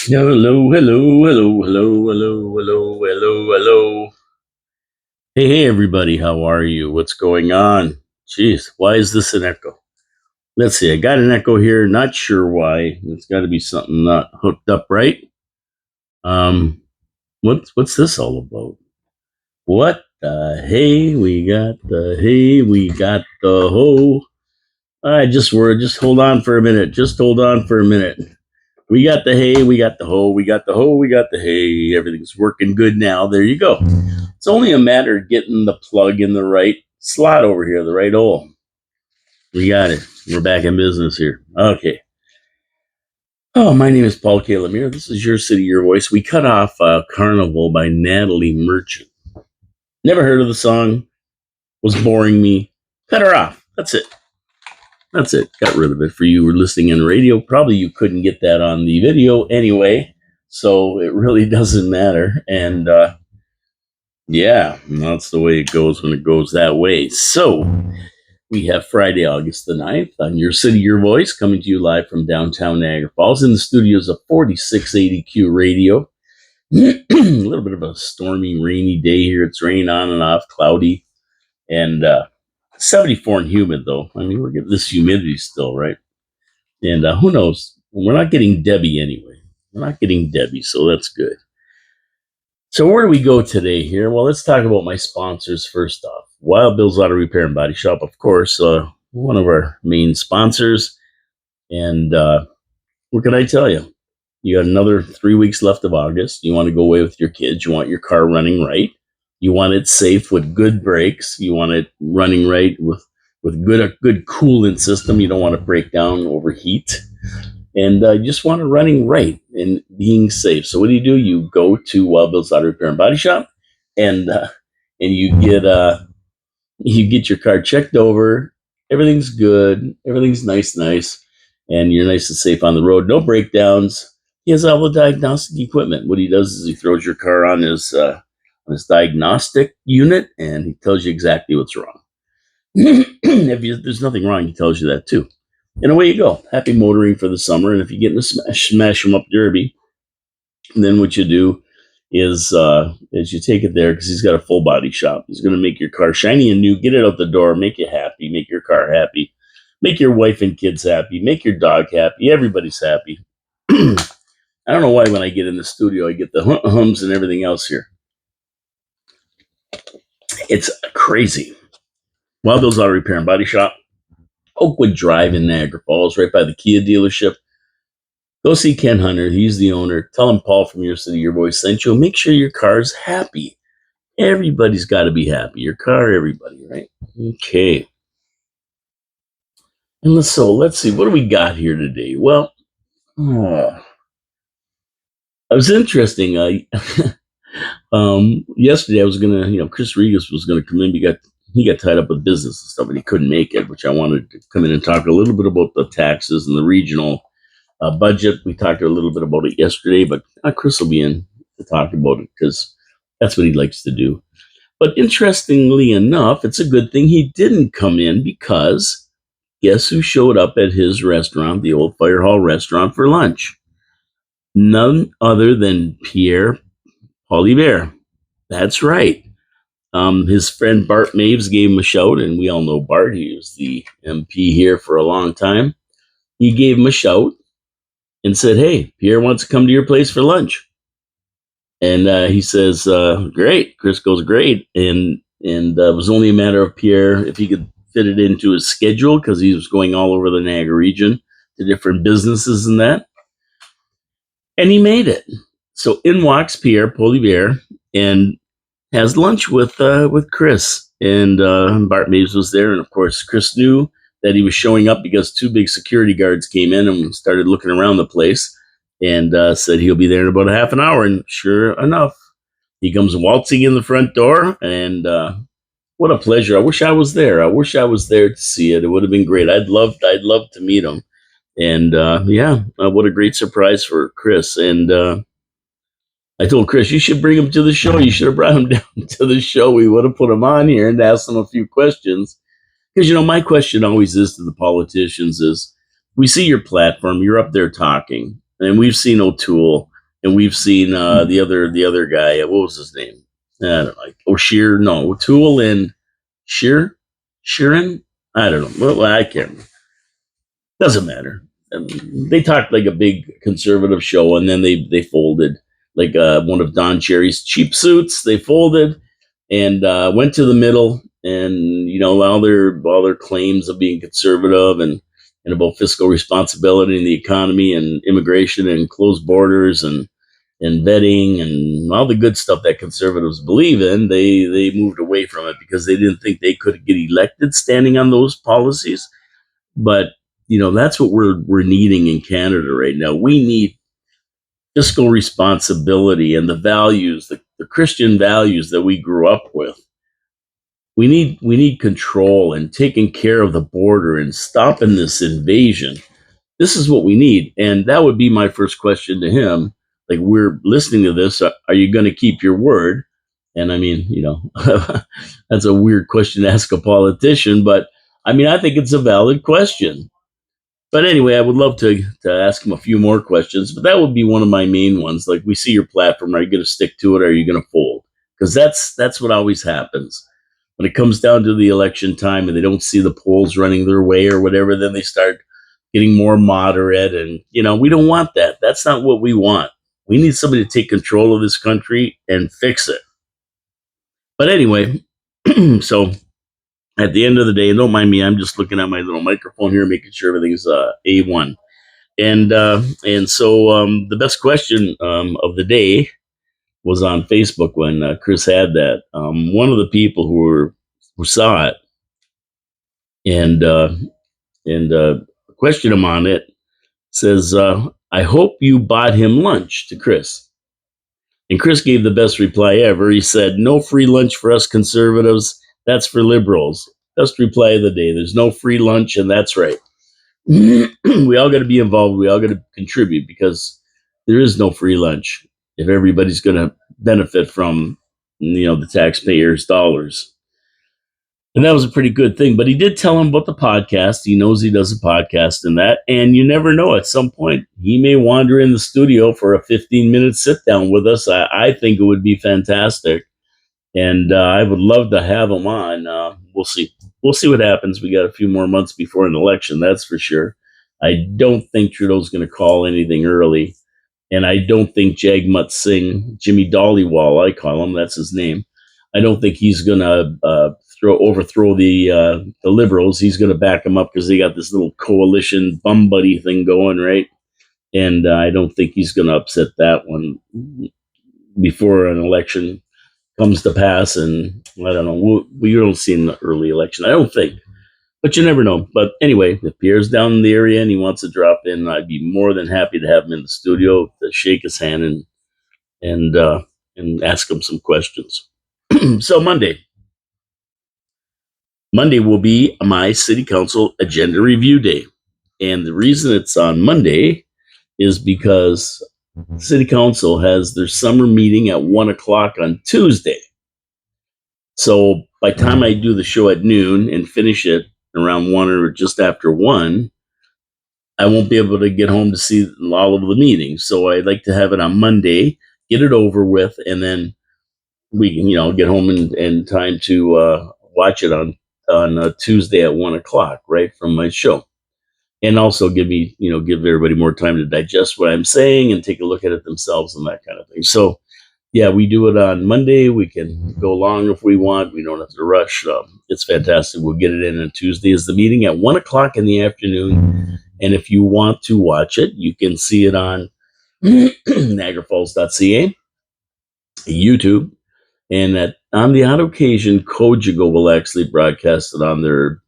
Hello, hello, hello, hello, hello, hello, hello, hello. Hey, everybody, how are you? What's going on? Jeez, why is this an echo? Let's see, I got an echo here, not sure why. It's got to be something not hooked up right. Um, what's this all about? What the hey, we got the ho. I just hold on for a minute. Just hold on for a minute. We got the hay, we got the hoe, we got the hoe, we got the hay. Everything's working good now. There you go. It's only a matter of getting the plug in the right slot over here, the right hole. We got it. We're back in business here. Okay. Oh, my name is Paul K. Lemire. This is Your City, Your Voice. We cut off Carnival by Natalie Merchant. Never heard of the song. Was boring me. Cut her off. That's it. That's it. Got rid of it. For you who are listening on radio, probably you couldn't get that on the video anyway. So it really doesn't matter. And yeah, that's the way it goes when it goes that way. So we have Friday, August the 9th on Your City, Your Voice, coming to you live from downtown Niagara Falls in the studios of 4680Q Radio. A little bit of a stormy, rainy day here. It's raining on and off, cloudy, and 74 and humid, though. I mean, we're getting this humidity still, right? And who knows? We're not getting Debbie anyway. We're not getting Debbie, so that's good. So where do we go today here? Well, let's talk about my sponsors first off. Wild Bill's Auto Repair and Body Shop, of course, one of our main sponsors. And what can I tell you? You got another 3 weeks left of August. You want to go away with your kids. You want your car running right. You want it safe with good brakes. You want it running right with a good coolant system. You don't want to break down, overheat, and you just want it running right and being safe. So what do? You go to Wild Bill's Auto Repair and Body Shop, and you get your car checked over. Everything's good. Everything's nice, and you're nice and safe on the road. No breakdowns. He has all the diagnostic equipment. What he does is he throws your car on his diagnostic unit, and he tells you exactly what's wrong. If there's nothing wrong, he tells you that too. And away you go. Happy motoring for the summer. And if you get in a smash 'em up derby, then what you do is you take it there because he's got a full body shop. He's going to make your car shiny and new, get it out the door, make you happy, make your car happy, make your wife and kids happy, make your dog happy. Everybody's happy. I don't know why when I get in the studio, I get the hums and everything else here. It's crazy. Wild Bill's Auto Repair and Body Shop, Oakwood Drive in Niagara Falls, right by the Kia dealership. Go see Ken Hunter. He's the owner. Tell him Paul from Your City, Your Voice sent you. Make sure your car's happy. Everybody's got to be happy. Your car, everybody, right? Okay. And let's see. What do we got here today? Well, it was interesting. Yesterday I was gonna, Chris Regis was gonna come in. He got tied up with business and stuff, and he couldn't make it. Which I wanted to come in and talk a little bit about the taxes and the regional budget. We talked a little bit about it yesterday, but Chris will be in to talk about it because that's what he likes to do. But interestingly enough, it's a good thing he didn't come in because guess who showed up at his restaurant, the old Fire Hall restaurant, for lunch? None other than Pierre Poilievre. That's right. His friend Bart Maves gave him a shout, and we all know Bart. He was the MP here for a long time. He gave him a shout and said, "Hey, Pierre wants to come to your place for lunch." And he says, "Great." Chris goes, "Great." And it was only a matter of Pierre if he could fit it into his schedule because he was going all over the Niagara region to different businesses and that. And he made it. So in walks Pierre Poilievre and has lunch with Chris. And Bart Maves was there. And of course, Chris knew that he was showing up because two big security guards came in and started looking around the place and said he'll be there in about a half an hour. And sure enough, he comes waltzing in the front door. And what a pleasure. I wish I was there. I wish I was there to see it. It would have been great. I'd love to meet him. And what a great surprise for Chris. And I told Chris, you should bring him to the show. You should have brought him down to the show. We would have put him on here and asked him a few questions. Because, my question always is to the politicians is, we see your platform, you're up there talking, and we've seen O'Toole, and we've seen the other guy. What was his name? I don't know, like O'Shear, no, O'Toole and Sheeran. I don't know. Well, I can't remember. Doesn't matter. They talked like a big conservative show, and then they folded. Like one of Don Cherry's cheap suits, they folded and went to the middle. And all their claims of being conservative and about fiscal responsibility in the economy and immigration and closed borders and vetting and all the good stuff that conservatives believe in, they moved away from it because they didn't think they could get elected standing on those policies. But that's what we're needing in Canada right now. We need fiscal responsibility and the values, the Christian values that we grew up with. We need control and taking care of the border and stopping this invasion. This is what we need, and that would be my first question to him. Like, we're listening to this, are you going to keep your word? And I mean, that's a weird question to ask a politician, but I mean, I think it's a valid question. But anyway, I would love to ask him a few more questions, but that would be one of my main ones. Like, we see your platform, are you going to stick to it, or are you going to fold? Because that's what always happens when it comes down to the election time, and they don't see the polls running their way or whatever. Then they start getting more moderate, and we don't want that. That's not what we want. We need somebody to take control of this country and fix it. But anyway, so at the end of the day, and don't mind me, I'm just looking at my little microphone here, making sure everything's A1. And so the best question of the day was on Facebook when Chris had that. One of the people who saw it and questioned him on it says, "I hope you bought him lunch," to Chris. And Chris gave the best reply ever. He said, "No free lunch for us conservatives. That's for liberals." Best reply of the day. There's no free lunch, and that's right. We all got to be involved. We all got to contribute because there is no free lunch if everybody's going to benefit from the taxpayers' dollars. And that was a pretty good thing. But he did tell him about the podcast. He knows he does a podcast and that. And you never know. At some point, he may wander in the studio for a 15-minute sit down with us. I think it would be fantastic. And I would love to have him on. We'll see. We'll see what happens. We got a few more months before an election, that's for sure. I don't think Trudeau's going to call anything early. And I don't think Jagmeet Singh, Jimmy Dollywall, I call him, that's his name. I don't think he's going to overthrow the Liberals. He's going to back them up because they got this little coalition bum buddy thing going, right? And I don't think he's going to upset that one before an election comes to pass. And I don't know. We don't see in the early election, I don't think. But you never know. But anyway, if Pierre's down in the area and he wants to drop in, I'd be more than happy to have him in the studio to shake his hand and ask him some questions. So Monday will be my city council agenda review day. And the reason it's on Monday is because city council has their summer meeting at 1:00 on Tuesday. So by the time I do the show at noon and finish it around 1 or just after 1, I won't be able to get home to see all of the meetings. So I'd like to have it on Monday, get it over with, and then we can, get home in time to watch it on Tuesday at 1:00, right, from my show. And also give everybody more time to digest what I'm saying and take a look at it themselves and that kind of thing. So, yeah, we do it on Monday. We can go long if we want. We don't have to rush. It's fantastic. We'll get it in on Tuesday is the meeting at 1:00 in the afternoon. And if you want to watch it, you can see it on niagarafalls.ca, YouTube, and on the odd occasion, Kojigo will actually broadcast it on their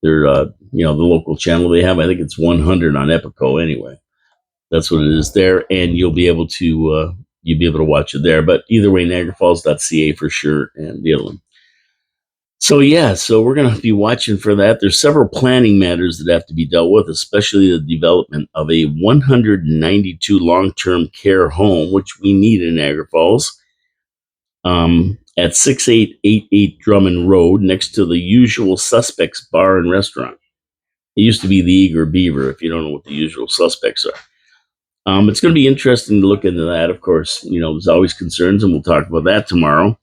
the local channel they have. I think it's 100 on Epico anyway. That's what it is there, and you'll be able to watch it there. But either way, niagarafalls.ca for sure, and the other one. So we're going to be watching for that. There's several planning matters that have to be dealt with, especially the development of a 192 long-term care home, which we need in Niagara Falls, at 6888 Drummond Road, next to the Usual Suspects Bar and Restaurant. It used to be the Eager Beaver, if you don't know what the Usual Suspects are. It's going to be interesting to look into that. Of course, there's always concerns, and we'll talk about that tomorrow.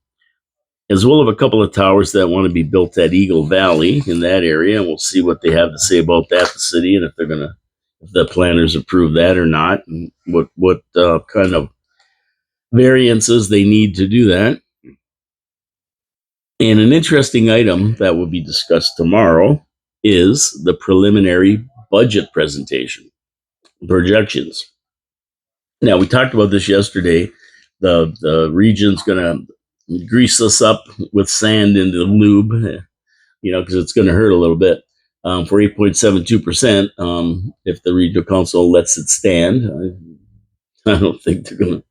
As well as a couple of towers that want to be built at Eagle Valley in that area, and we'll see what they have to say about that, the city, and if the planners approve that or not, and what kind of variances they need to do that. And an interesting item that will be discussed tomorrow is the preliminary budget presentation projections. Now, we talked about this yesterday. The region's going to grease us up with sand into the lube, because it's going to hurt a little bit for 8.72%. If the regional council lets it stand, I don't think they're going to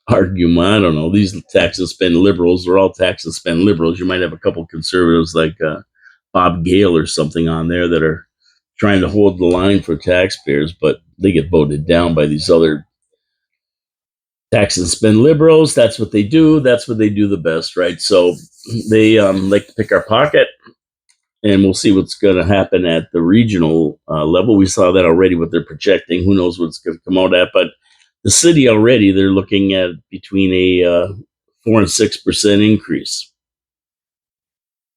argue. I don't know. These tax and spend liberals are all tax and spend liberals. You might have a couple conservatives like Bob Gale or something on there that are trying to hold the line for taxpayers, but they get voted down by these other tax and spend liberals. That's what they do. That's what they do the best, right? So they like to pick our pocket, and we'll see what's going to happen at the regional level. We saw that already, what they're projecting. Who knows what's going to come out at? But the city already, they're looking at between a 4 and 6% increase,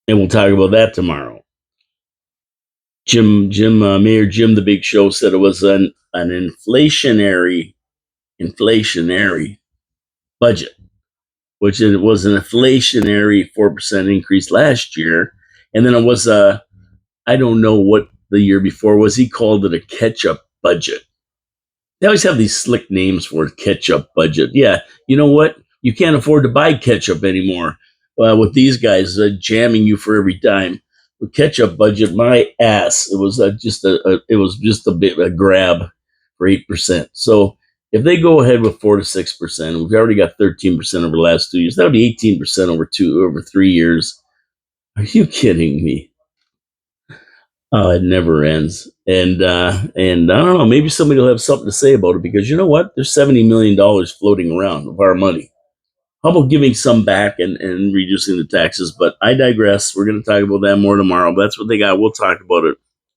and we'll talk about that tomorrow. Mayor Jim the Big Show said it was an inflationary budget, which it was an inflationary 4% increase last year, and then it was I don't know what the year before was. He called it a catch-up budget. They always have these slick names for it, catch-up budget. Yeah, you know what? You can't afford to buy ketchup anymore with these guys jamming you for every dime. With ketchup budget, my ass, it was just a grab for 8%. So if they go ahead with 4 to 6%, we've already got 13% over the last 2 years. That would be 18% over 3 years. Are you kidding me? Oh, it never ends. And I don't know, maybe somebody will have something to say about it, because you know what? There's $70 million floating around of our money. How about giving some back and reducing the taxes? But I digress. We're going to talk about that more tomorrow. That's what they got. We'll talk about it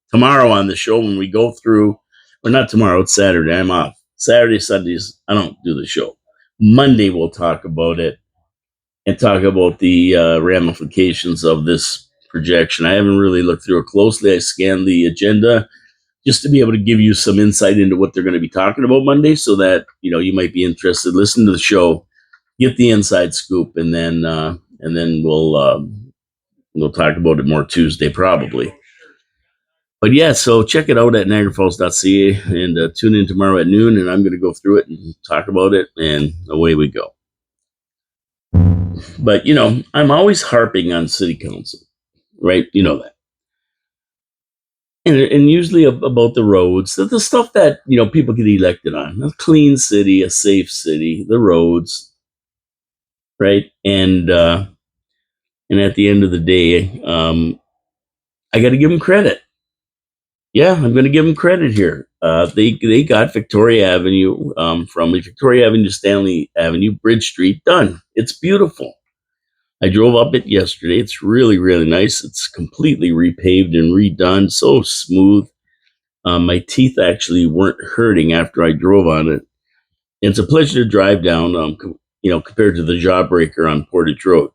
tomorrow on the show when we go through. Or not tomorrow, it's Saturday. I'm off. Saturday, Sundays, I don't do the show. Monday, we'll talk about it and talk about the ramifications of this projection. I haven't really looked through it closely. I scanned the agenda just to be able to give you some insight into what they're going to be talking about Monday, so that you might be interested. Listen to the show, get the inside scoop, and then we'll talk about it more Tuesday probably. But yeah, so check it out at niagarafalls.ca and tune in tomorrow at noon, and I'm going to go through it and talk about it, and away we go. But I'm always harping on city council, right? You know that. And usually about the roads, the stuff that people get elected on: a clean city, a safe city, the roads, right? And at the end of the day, I got to give them credit. Yeah, I'm going to give them credit here. They got Victoria Avenue, from Victoria Avenue to Stanley Avenue, Bridge Street, done. It's beautiful. I drove up it yesterday. It's really, really nice. It's completely repaved and redone, so smooth. My teeth actually weren't hurting after I drove on it. It's a pleasure to drive down, compared to the Jawbreaker on Portage Road.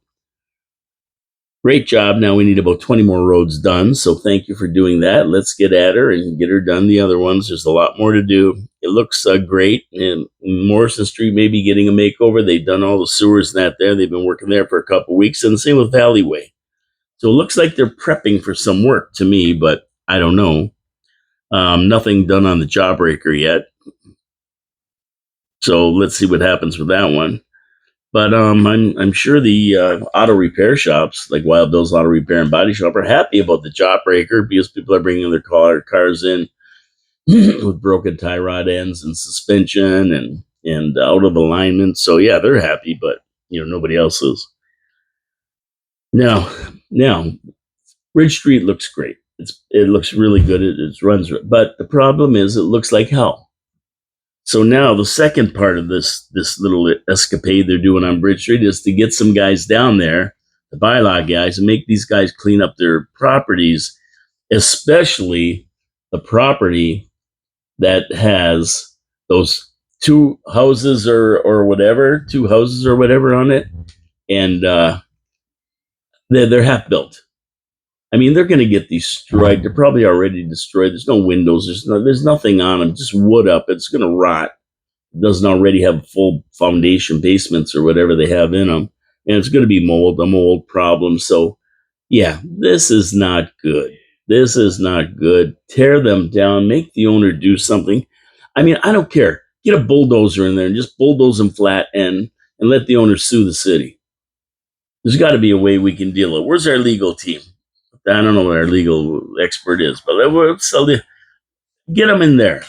Great job. Now we need about 20 more roads done, so thank you for doing that. Let's get at her and get her done. The other ones, there's a lot more to do. It looks great, and Morrison Street may be getting a makeover. They've done all the sewers and that there. They've been working there for a couple of weeks, and the same with Valleyway. So it looks like they're prepping for some work to me, but I don't know. Nothing done on the Jawbreaker yet. So let's see what happens with that one. But I'm sure the auto repair shops like Wild Bill's Auto Repair and Body Shop are happy about the Jawbreaker, because people are bringing their cars in with broken tie rod ends and suspension and out of alignment. So yeah, they're happy, but nobody else is. Now, Bridge Street looks great. It looks really good. It runs, but the problem is it looks like hell. So now the second part of this little escapade they're doing on Bridge Street is to get some guys down there, the bylaw guys, and make these guys clean up their properties, especially the property that has those two houses or whatever, two houses or whatever on it, and they're half built. I mean, they're going to get destroyed. They're probably already destroyed. There's no windows. There's nothing on them. Just wood up. It's going to rot. It doesn't already have full foundation basements or whatever they have in them, and it's going to be mold, a mold problem. So, yeah, this is not good. This is not good. Tear them down. Make the owner do something. I mean, I don't care. Get a bulldozer in there and just bulldoze them flat and let the owner sue the city. There's got to be a way we can deal with it. Where's our legal team? I don't know what our legal expert is, but get them in there.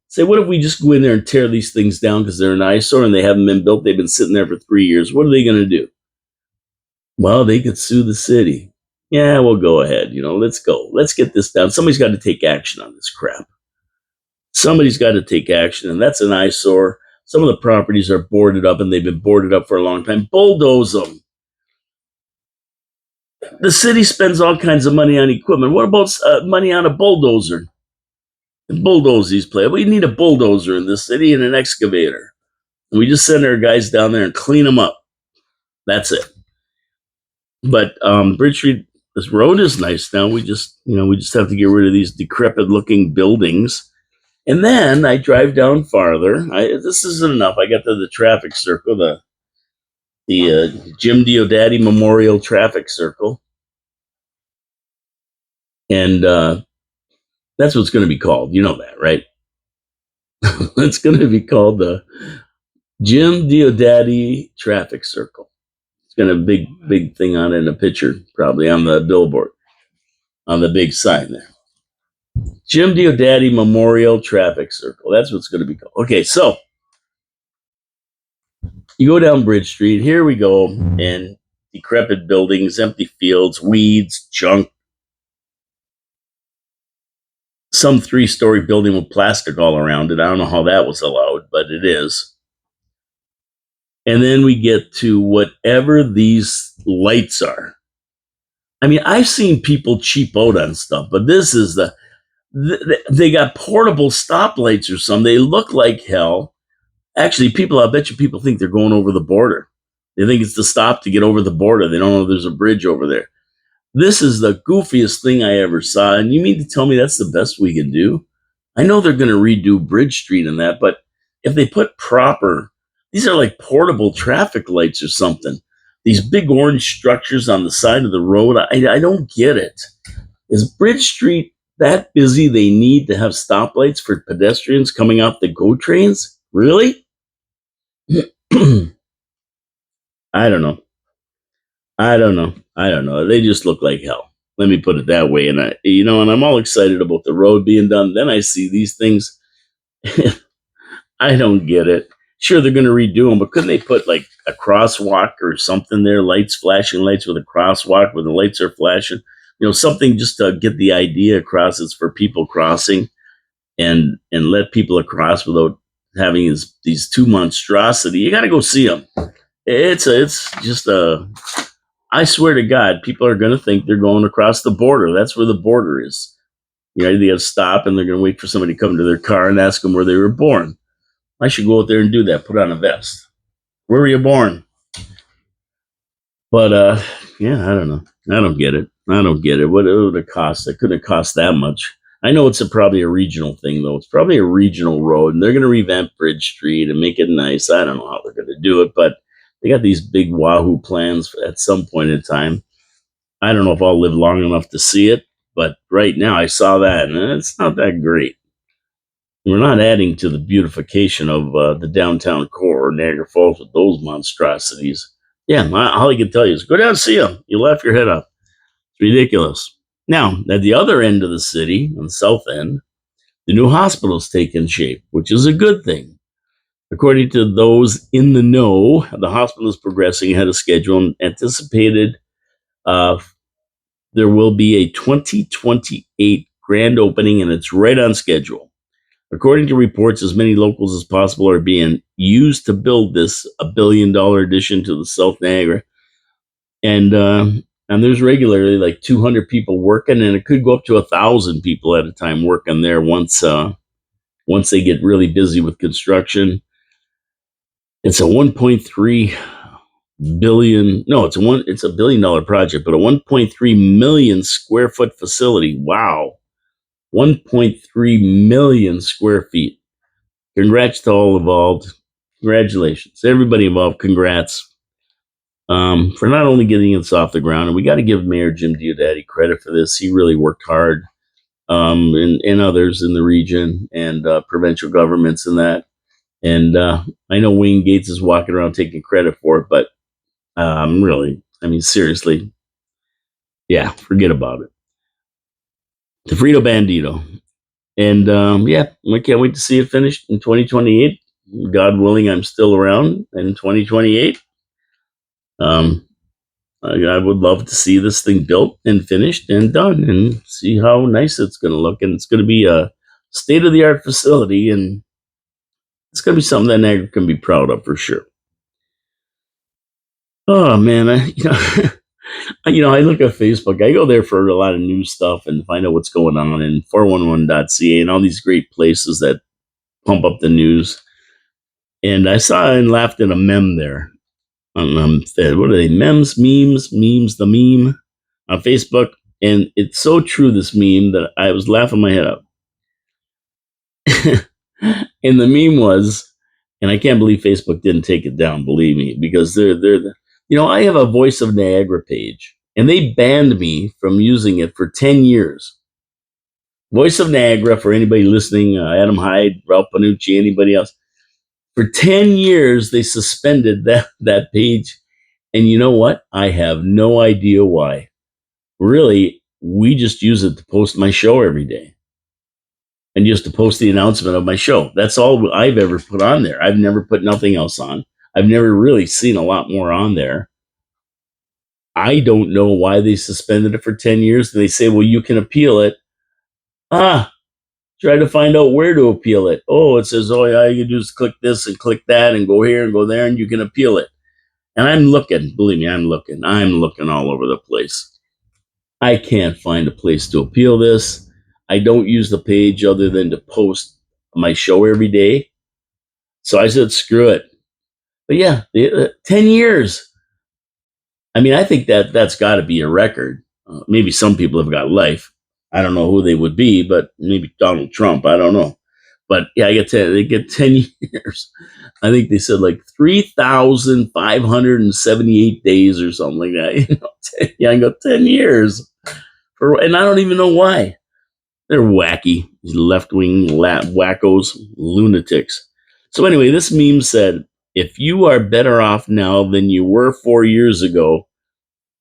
Say, what if we just go in there and tear these things down because they're an eyesore and they haven't been built? They've been sitting there for 3 years. What are they going to do? Well, they could sue the city. Yeah, well, go ahead. Let's go. Let's get this down. Somebody's got to take action on this crap. Somebody's got to take action, and that's an eyesore. Some of the properties are boarded up, and they've been boarded up for a long time. Bulldoze them. The city spends all kinds of money on equipment. What about money on a bulldozer? Bulldoze these places. We need a bulldozer in this city and an excavator. And we just send our guys down there and clean them up. That's it. But Bridge Street, this road is nice now. We just have to get rid of these decrepit-looking buildings. And then I drive down farther. This isn't enough. I got to the traffic circle, the Jim Diodati Memorial Traffic Circle. And that's what it's going to be called. You know that, right? It's going to be called the Jim Diodati Traffic Circle. It's got a big thing on it in a picture, probably on the billboard, on the big sign there. Jim Diodati Memorial Traffic Circle. That's what it's going to be called. Okay, so you go down Bridge Street. Here we go. And decrepit buildings, empty fields, weeds, junk. Some 3-story building with plastic all around it. I don't know how that was allowed, but it is. And then we get to whatever these lights are. I mean, I've seen people cheap out on stuff, but this is they got portable stoplights or something. They look like hell. Actually, I bet you people think they're going over the border. They think it's to stop to get over the border. They don't know there's a bridge over there. This is the goofiest thing I ever saw. And you mean to tell me that's the best we can do? I know they're going to redo Bridge Street and that, but if they put these are like portable traffic lights or something. These big orange structures on the side of the road. I don't get it. Is Bridge Street that busy they need to have stoplights for pedestrians coming off the GO trains? Really? I don't know. They just look like hell. Let me put it that way. And and I'm all excited about the road being done. Then I see these things. I don't get it. Sure, they're going to redo them, but couldn't they put like a crosswalk or something there? Flashing lights with a crosswalk where the lights are flashing. Something just to get the idea across. It's for people crossing and let people across without having these two monstrosity. You got to go see them. It's just I swear to God, people are going to think they're going across the border. That's where the border is. They got to stop and they're going to wait for somebody to come to their car and ask them where they were born. I should go out there and do that. Put on a vest. Where were you born? But yeah, I don't know. I don't get it. What would it cost? It couldn't cost that much. I know it's probably a regional thing, though. It's probably a regional road, and they're going to revamp Bridge Street and make it nice. I don't know how they're going to do it, but they got these big wahoo plans at some point in time. I don't know if I'll live long enough to see it, but right now I saw that, and it's not that great. We're not adding to the beautification of the downtown core or Niagara Falls with those monstrosities. Yeah, all I can tell you is go down and see them. You'll laugh your head off. It's ridiculous. Now, at the other end of the city, on the south end, the new hospital's taken shape, which is a good thing. According to those in the know, the hospital is progressing ahead of schedule and anticipated there will be a 2028 grand opening, and it's right on schedule. According to reports, as many locals as possible are being used to build this $1 billion addition to the South Niagara. And there's regularly like 200 people working, and it could go up to 1,000 people at a time working there once they get really busy with construction. It's a 1.3 billion. No, it's a $1 billion project, but a 1.3 million square foot facility. Wow. 1.3 million square feet. Congrats to all involved. Congratulations. Everybody involved, congrats. For not only getting this off the ground, and we got to give Mayor Jim Diodati credit for this. He really worked hard, and others in the region and provincial governments and that. And I know Wayne Gates is walking around taking credit for it, but really, I mean, seriously, yeah, forget about it. The Frito Bandito. And yeah, I can't wait to see it finished in 2028. God willing, I'm still around in 2028. Um, I would love to see this thing built and finished and done and see how nice it's going to look. And it's going to be a state of the art facility, and it's going to be something that Niagara can be proud of for sure. Oh man, I look at Facebook. I go there for a lot of new stuff and find out what's going on in 411.ca and all these great places that pump up the news. And I saw and laughed at a meme there. What are they? Memes, the meme on Facebook. And it's so true, this meme, that I was laughing my head up. And the meme was, and I can't believe Facebook didn't take it down, believe me, because I have a Voice of Niagara page, and they banned me from using it for 10 years. Voice of Niagara, for anybody listening, Adam Hyde, Ralph Panucci, anybody else, for 10 years, they suspended that page. And you know what? I have no idea why. Really, we just use it to post my show every day and just to post the announcement of my show. That's all I've ever put on there. I've never put nothing else on. I've never really seen a lot more on there. I don't know why they suspended it for 10 years. They say, well, you can appeal it. Try to find out where to appeal it. Oh, it says, oh, yeah, you can just click this and click that and go here and go there and you can appeal it. And I'm looking, believe me, I'm looking all over the place. I can't find a place to appeal this. I don't use the page other than to post my show every day. So I said, screw it. But yeah, 10 years. I mean, I think that's got to be a record. Maybe some people have got life. I don't know who they would be, but maybe Donald Trump. I don't know. But yeah, they get 10 years. I think they said like 3,578 days or something like that. Yeah, I got 10 years. And I don't even know why. They're wacky, these left-wing wackos, lunatics. So anyway, this meme said, if you are better off now than you were 4 years ago,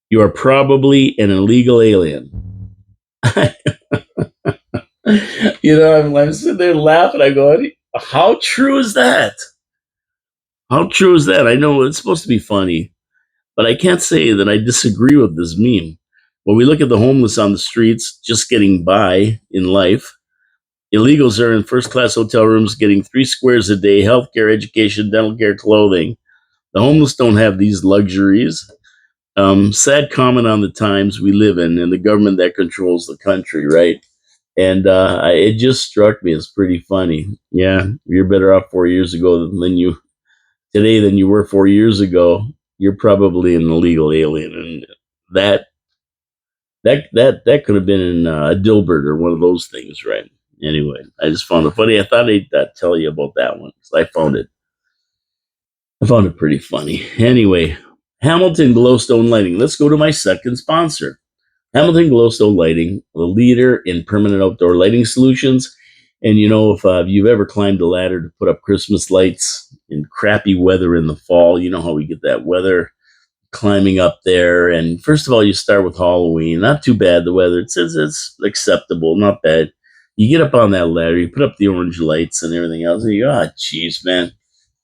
you are probably an illegal alien. I'm sitting there laughing. I go, how true is that? How true is that? I know it's supposed to be funny, but I can't say that I disagree with this meme. When we look at the homeless on the streets just getting by in life, illegals are in first-class hotel rooms getting 3 squares a day, healthcare, education, dental care, clothing. The homeless don't have these luxuries. Sad comment on the times we live in and the government that controls the country, right? And it just struck me as pretty funny. Yeah, you're better off 4 years ago than you were 4 years ago. You're probably an illegal alien, and that could have been in Dilbert or one of those things, right? Anyway, I just found it funny. I thought I'd tell you about that one. I found it pretty funny. Anyway, Hamilton Glowstone Lighting. Let's go to my second sponsor. Hamilton Glowstone Lighting, the leader in permanent outdoor lighting solutions. And if you've ever climbed a ladder to put up Christmas lights in crappy weather in the fall, you know how we get that weather climbing up there. And first of all, you start with Halloween. Not too bad, the weather. It says it's acceptable, not bad. You get up on that ladder, you put up the orange lights and everything else, and you go, oh, jeez, man.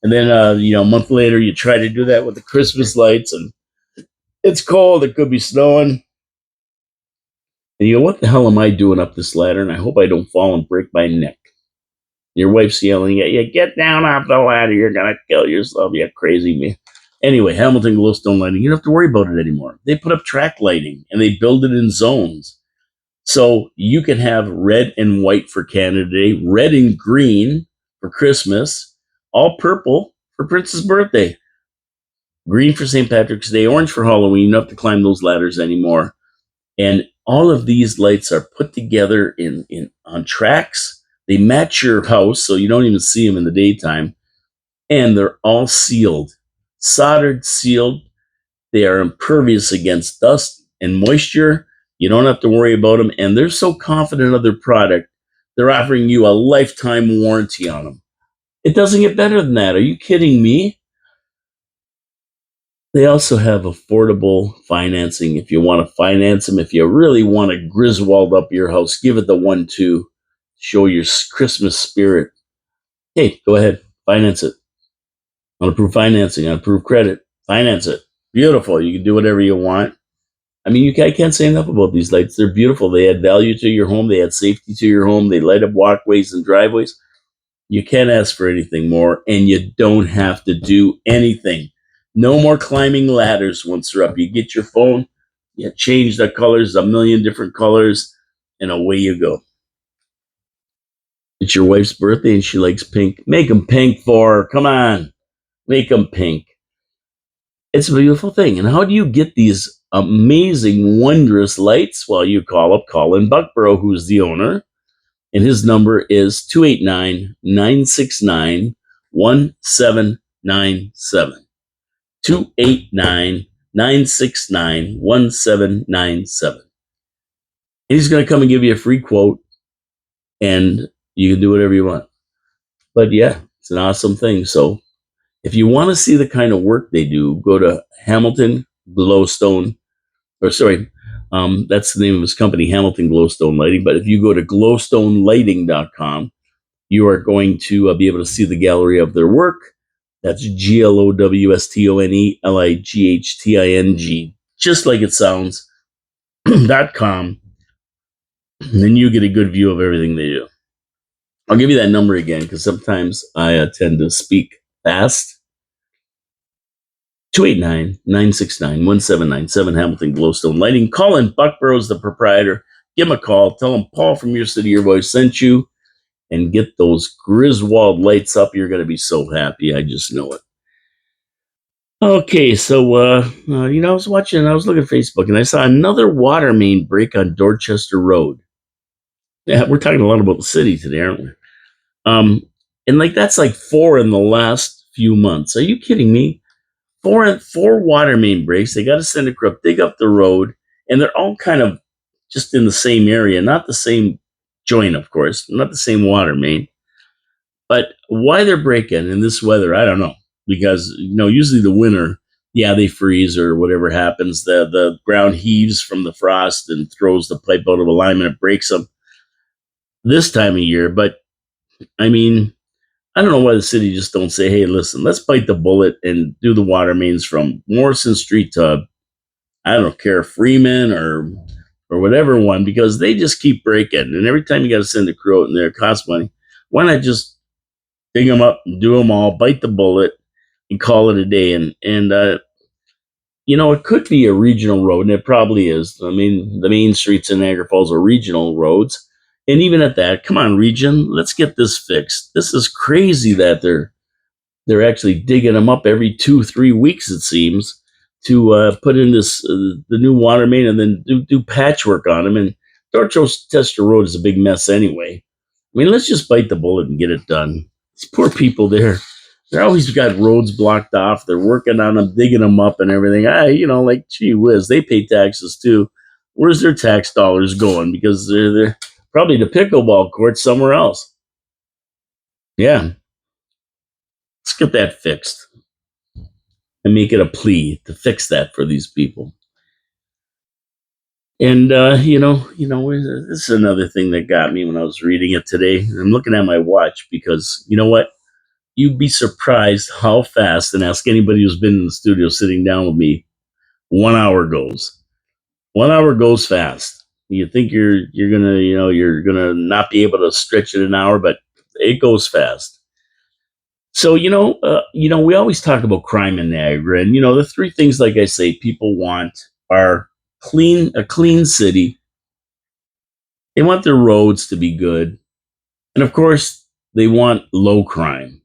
And then, a month later, you try to do that with the Christmas lights, and it's cold. It could be snowing. And you go, what the hell am I doing up this ladder? And I hope I don't fall and break my neck. Your wife's yelling at you, get down off the ladder. You're going to kill yourself. You crazy man. Anyway, Hamilton Glowstone Lighting, you don't have to worry about it anymore. They put up track lighting, and they build it in zones. So you can have red and white for Canada Day, red and green for Christmas, all purple for Prince's birthday, green for St. Patrick's Day, orange for Halloween. You don't have to climb those ladders anymore. And all of these lights are put together in on tracks. They match your house, so you don't even see them in the daytime. And they're all sealed, soldered, sealed. They are impervious against dust and moisture. You don't have to worry about them. And they're so confident of their product, they're offering you a lifetime warranty on them. It doesn't get better than that. Are you kidding me? They also have affordable financing if you want to finance them. If you really want to Griswold up your house, give it the 1-2. Show your Christmas spirit. Hey, go ahead, finance it. On approved financing, on approved credit, finance it. Beautiful. You can do whatever you want. I mean, I can't say enough about these lights. They're beautiful. They add value to your home. They add safety to your home. They light up walkways and driveways. You can't ask for anything more, and you don't have to do anything. No more climbing ladders once they're up. You get your phone, you change the colors, a million different colors, and away you go. It's your wife's birthday and she likes pink. Make them pink for her. Come on. Make them pink. It's a beautiful thing. And how do you get these amazing, wondrous lights? Well, you call up Colin Buckborough, who's the owner, and his number is 289-969-1797. 289-969-1797. He's going to come and give you a free quote, and you can do whatever you want. But yeah, it's an awesome thing. So if you want to see the kind of work they do, go to Hamilton Glowstone, or sorry, that's the name of his company, Hamilton Glowstone Lighting. But if you go to glowstonelighting.com, you are going to be able to see the gallery of their work. That's GLOWSTONELIGHTING, just like it sounds, .com. And then you get a good view of everything they do. I'll give you that number again because sometimes I tend to speak fast. 289-969-1797, Hamilton Glowstone Lighting. Colin Buckborough's the proprietor. Give him a call. Tell him Paul from Your City, Your Voice sent you. And get those Griswold lights up. You're going to be so happy. I just know it. Okay, so, I was looking at Facebook, and I saw another water main break on Dorchester Road. Yeah, we're talking a lot about the city today, aren't we? And that's like 4 in the last few months. Are you kidding me? Four water main breaks. They got to send a crew up, dig up the road, and they're all kind of just in the same area, not the same joint, of course, not the same water main. But why they're breaking in this weather, I don't know. Because, usually the winter, yeah, they freeze or whatever happens. The ground heaves from the frost and throws the pipe out of alignment. It breaks them this time of year. But, I mean, I don't know why the city just don't say, hey, listen, let's bite the bullet and do the water mains from Morrison Street to, I don't care, Freeman or whatever one, because they just keep breaking. And every time you got to send a crew out in there, it costs money. Why not just dig them up and do them all, bite the bullet, and call it a day? And it could be a regional road, and it probably is. I mean, the main streets in Niagara Falls are regional roads. And even at that, come on, region, let's get this fixed. This is crazy that they're actually digging them up every 2-3 weeks, it seems, to put in this the new water main and then do patchwork on them. And Dorchester Road is a big mess anyway. I mean, let's just bite the bullet and get it done. These poor people there, they're always got roads blocked off. They're working on them, digging them up and everything. Gee whiz, they pay taxes too. Where's their tax dollars going? Because they're probably the pickleball court somewhere else. Yeah. Let's get that fixed and make it a plea to fix that for these people. And, this is another thing that got me when I was reading it today. I'm looking at my watch because, you know what? You'd be surprised how fast, and ask anybody who's been in the studio sitting down with me, 1 hour goes. 1 hour goes fast. You think you're gonna not be able to stretch it an hour, but it goes fast. So, we always talk about crime in Niagara, and the 3 things, like I say, people want are a clean city. They want their roads to be good, and of course, they want low crime.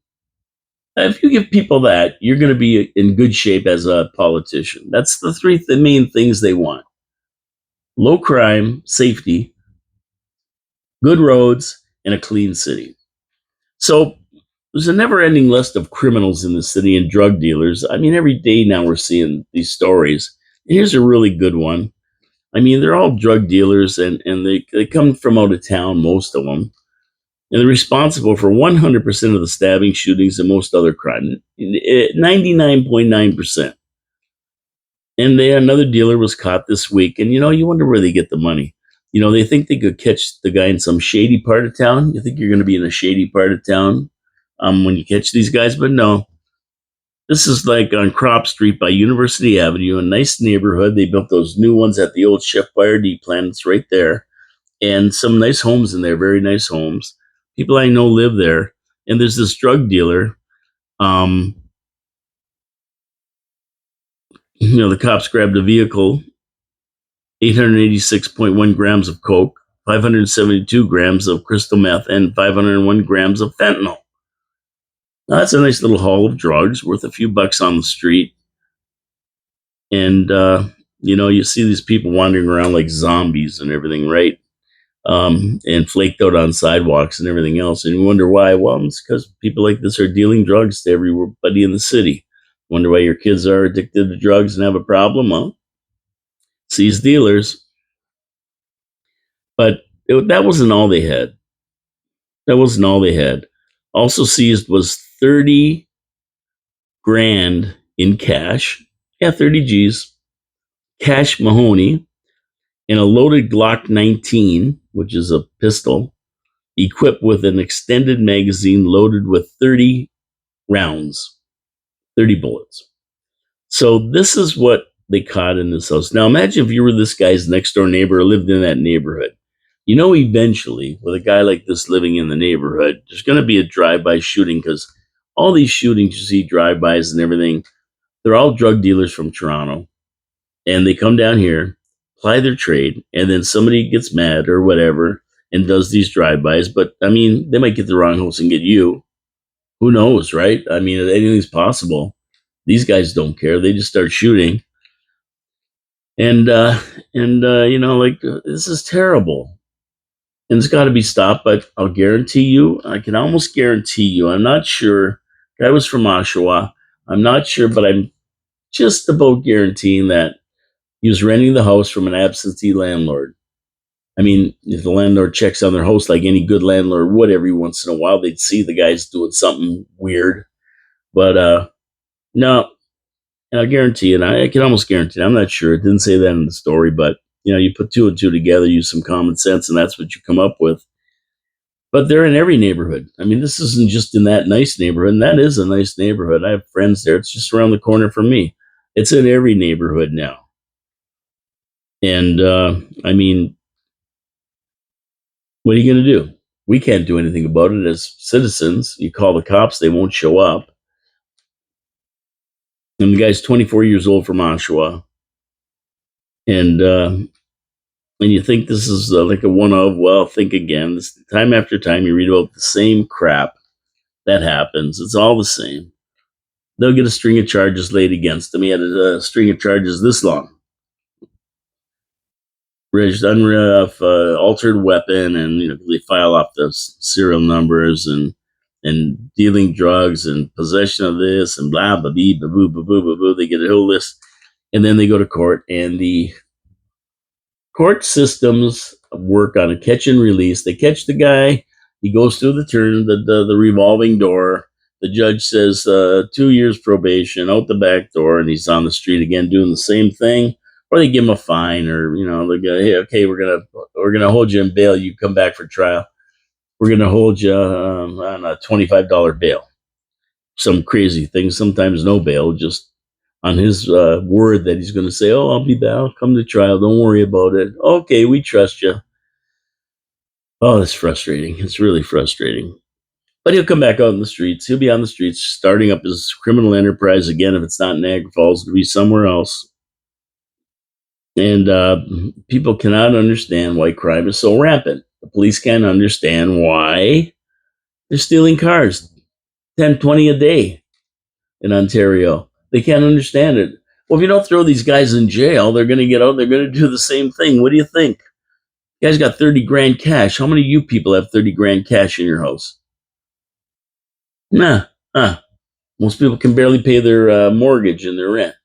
If you give people that, you're going to be in good shape as a politician. That's the main things they want: low crime, safety, good roads, and a clean city. So there's a never ending list of criminals in the city and drug dealers. I mean, every day now we're seeing these stories. Here's a really good one. I mean, they're all drug dealers, and they come from out of town, most of them. And they're responsible for 100% of the stabbing, shootings, and most other crime. 99.9%. And another dealer was caught this week. And you wonder where they get the money. They think they could catch the guy in some shady part of town. You think you're going to be in a shady part of town when you catch these guys, but no. This is like on Crop Street by University Avenue, a nice neighborhood. They built those new ones at the old Chef Boyardee plant. It's right there, and some nice homes in there, very nice homes. People I know live there, and there's this drug dealer. Um, the cops grabbed a vehicle, 886.1 grams of coke, 572 grams of crystal meth, and 501 grams of fentanyl. Now, that's a nice little haul of drugs worth a few bucks on the street. And, you see these people wandering around like zombies and everything, right? And flaked out on sidewalks and everything else. And you wonder why. Well, it's because people like this are dealing drugs to everybody in the city. Wonder why your kids are addicted to drugs and have a problem? Well, seize dealers. But that wasn't all they had. That wasn't all they had. Also seized was 30 grand in cash. Yeah, 30 G's. Cash Mahoney and a loaded Glock 19, which is a pistol, equipped with an extended magazine loaded with 30 rounds, 30 bullets. So this is what they caught in this house. Now imagine if you were this guy's next door neighbor or lived in that neighborhood. Eventually, with a guy like this living in the neighborhood, there's going to be a drive-by shooting because all these shootings you see, drive-bys and everything, they're all drug dealers from Toronto. And they come down here, ply their trade, and then somebody gets mad or whatever and does these drive-bys. But I mean, they might get the wrong house and get you. Who knows, right? I mean, anything's possible. These guys don't care. They just start shooting. This is terrible. And it's got to be stopped, but I'll guarantee you, I can almost guarantee you, I'm not sure. Guy was from Oshawa. I'm not sure, but I'm just about guaranteeing that he was renting the house from an absentee landlord. I mean, if the landlord checks on their house like any good landlord would every once in a while, they'd see the guy's doing something weird. But no, and I guarantee it. I can almost guarantee it. I'm not sure. It didn't say that in the story, but you put two and two together, use some common sense, and that's what you come up with. But they're in every neighborhood. I mean, this isn't just in that nice neighborhood, and that is a nice neighborhood. I have friends there. It's just around the corner from me. It's in every neighborhood now. And I mean, what are you going to do? We can't do anything about it as citizens. You call the cops, they won't show up. And the guy's 24 years old from Oshawa. And you think this is like a one of, well, think again. This, time after time, you read about the same crap that happens. It's all the same. They'll get a string of charges laid against them. He had a string of charges this long. Altered weapon, and they file off the serial numbers and dealing drugs and possession of this and blah blah blah blah boo boo boo boo. They get a whole list, and then they go to court, and the court systems work on a catch and release. They catch the guy, he goes through the revolving door. The judge says 2 years probation, out the back door, and he's on the street again doing the same thing. Or they give him a fine, or they go, hey, okay, we're gonna hold you in bail. You come back for trial. We're gonna hold you on a $25 bail. Some crazy thing. Sometimes no bail, just on his word that he's going to say, "Oh, I'll be back. I'll come to trial. Don't worry about it." Okay, we trust you. Oh, that's frustrating. It's really frustrating. But he'll come back out in the streets. He'll be on the streets, starting up his criminal enterprise again. If it's not Niagara Falls, it'll be somewhere else. And people cannot understand why crime is so rampant. The police can't understand why they're stealing cars, 10, 20 a day. in Ontario. They can't understand it. Well, if you don't throw these guys in jail, they're going to get out. They're going to do the same thing. What do you think? You guys got 30 grand cash. How many of you people have 30 grand cash in your house? Nah. Most people can barely pay their mortgage and their rent.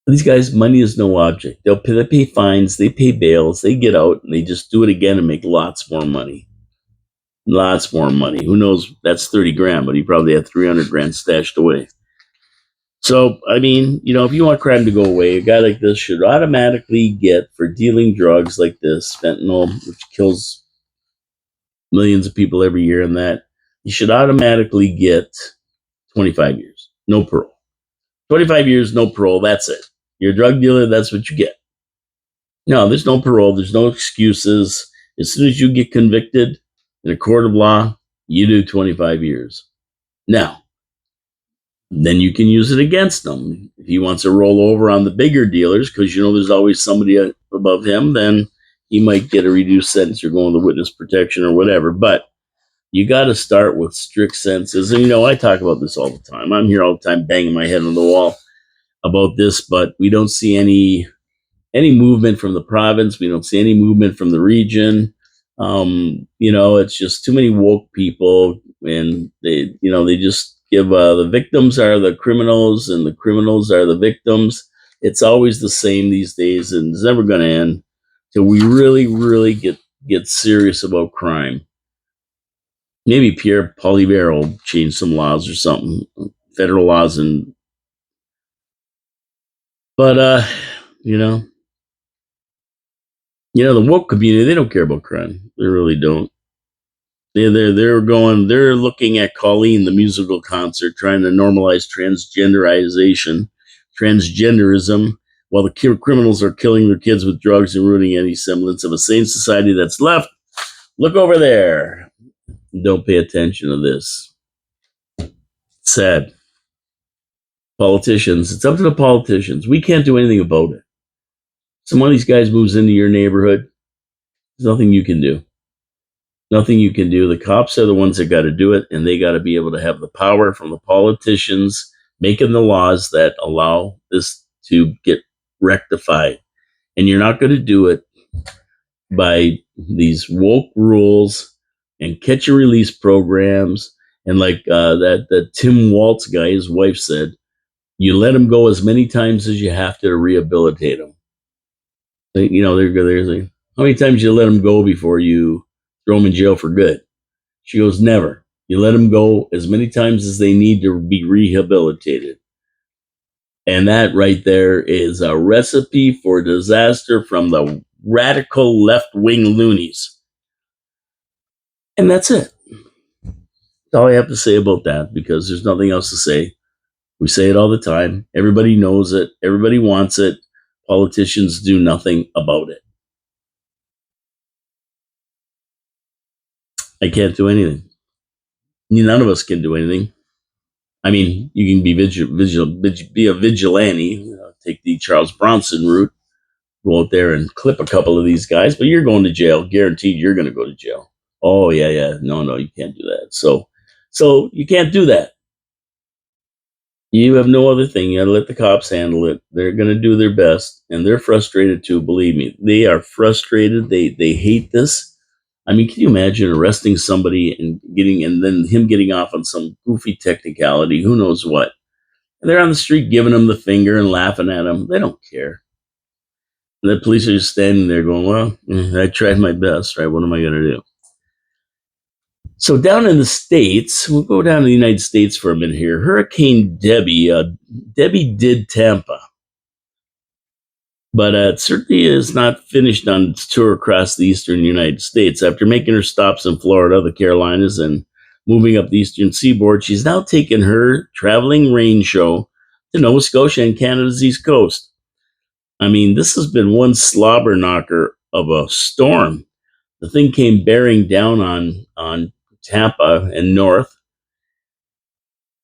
These guys, money is no object. They pay fines, they pay bails, they get out, and they just do it again and make lots more money. Lots more money. Who knows? That's 30 grand, but he probably had 300 grand stashed away. So, I mean, if you want crime to go away, a guy like this should automatically get, for dealing drugs like this, fentanyl, which kills millions of people every year, and that, you should automatically get 25 years. No parole. 25 years, no parole. That's it. You're a drug dealer, that's what you get. No, there's no parole. There's no excuses. As soon as you get convicted in a court of law, you do 25 years. Now, then you can use it against him. If he wants to roll over on the bigger dealers, because there's always somebody above him, then he might get a reduced sentence or go into witness protection or whatever. But you got to start with strict sentences. And, I talk about this all the time. I'm here all the time banging my head on the wall about this, but we don't see any movement from the province. We don't see any movement from the region. It's just too many woke people, and they just give the victims are the criminals, and the criminals are the victims. It's always the same these days, and it's never going to end till we really, really get serious about crime. Maybe Pierre Poilievre will change some laws or something, federal laws, but the woke community, they don't care about crime. They really don't. They're looking at Colleen, the musical concert, trying to normalize transgenderism, while the criminals are killing their kids with drugs and ruining any semblance of a sane society that's left. Look over there. Don't pay attention to this. Sad. Politicians. It's up to the politicians. We can't do anything about it. Some of these guys moves into your neighborhood. There's nothing you can do. Nothing you can do. The cops are the ones that got to do it, and they got to be able to have the power from the politicians making the laws that allow this to get rectified. And you're not going to do it by these woke rules and catch and release programs. And like that Tim Waltz guy, his wife said, you let him go as many times as you have to rehabilitate him. They're saying, how many times you let him go before you throw him in jail for good? She goes, never. You let them go as many times as they need to be rehabilitated. And that right there is a recipe for disaster from the radical left-wing loonies. And that's it. That's all I have to say about that, because there's nothing else to say. We say it all the time. Everybody knows it. Everybody wants it. Politicians do nothing about it. I can't do anything. None of us can do anything. I mean, you can be a vigilante, take the Charles Bronson route, go out there and clip a couple of these guys, but you're going to jail. Guaranteed you're going to go to jail. Oh, yeah. No, you can't do that. So you can't do that. You have no other thing. You got to let the cops handle it. They're going to do their best, and they're frustrated too. Believe me, they are frustrated. They hate this. I mean, can you imagine arresting somebody and then him getting off on some goofy technicality? Who knows what? And they're on the street giving him the finger and laughing at him. They don't care. And the police are just standing there going, well, I tried my best, right? What am I going to do? So down in the States, we'll go down to the United States for a minute here. Hurricane Debbie. Debbie did Tampa. But it certainly is not finished on its tour across the eastern United States. After making her stops in Florida, the Carolinas, and moving up the eastern seaboard, she's now taken her traveling rain show to Nova Scotia and Canada's east coast. I mean, this has been one slobber knocker of a storm. The thing came bearing down on Tampa and north,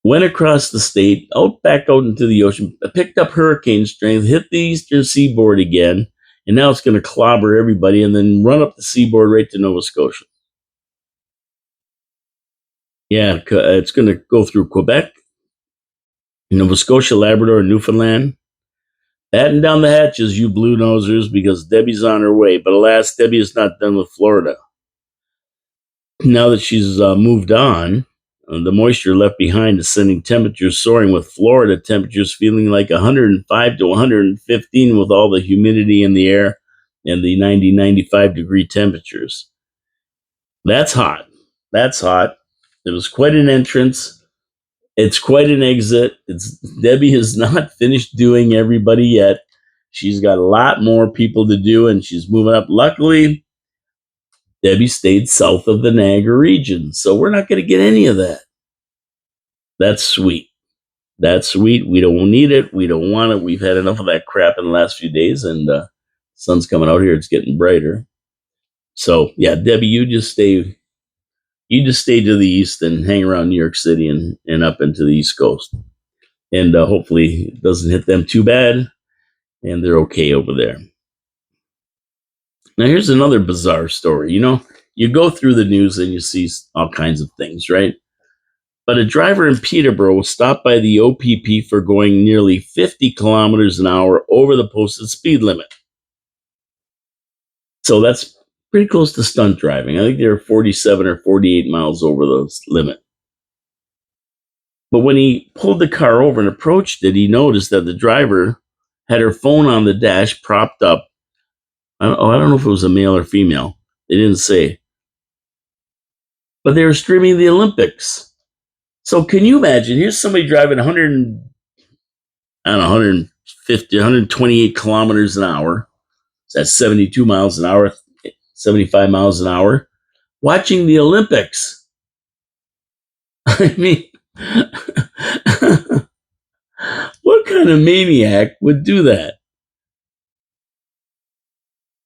went across the state, back out into the ocean, picked up hurricane strength, hit the eastern seaboard again, and now it's going to clobber everybody and then run up the seaboard right to Nova Scotia. Yeah, it's going to go through Quebec, Nova Scotia, Labrador, and Newfoundland. Batten down the hatches, you blue nosers, because Debbie's on her way. But alas, Debbie is not done with Florida. Now that she's moved on, the moisture left behind is sending temperatures soaring, with Florida temperatures feeling like 105 to 115 with all the humidity in the air and the 90-95 degree temperatures. That's hot. That's hot. It was quite an entrance. It's quite an exit. Debbie has not finished doing everybody yet. She's got a lot more people to do, and she's moving up. Luckily, Debbie stayed south of the Niagara region, so we're not going to get any of that. That's sweet. That's sweet. We don't need it. We don't want it. We've had enough of that crap in the last few days, and sun's coming out here. It's getting brighter. So yeah, Debbie, you just stay. You just stay to the east and hang around New York City and up into the East Coast, and hopefully it doesn't hit them too bad, and they're okay over there. Now here's another bizarre story. You go through the news and you see all kinds of things, right? But a driver in Peterborough was stopped by the OPP for going nearly 50 kilometers an hour over the posted speed limit. So that's pretty close to stunt driving. I think they were 47 or 48 miles over the limit. But when he pulled the car over and approached it, he noticed that the driver had her phone on the dash propped up. I don't know if it was a male or female. They didn't say. But they were streaming the Olympics. So can you imagine? Here's somebody driving 150, 128 kilometers an hour. That's 72 miles an hour, 75 miles an hour, watching the Olympics. I mean, what kind of maniac would do that?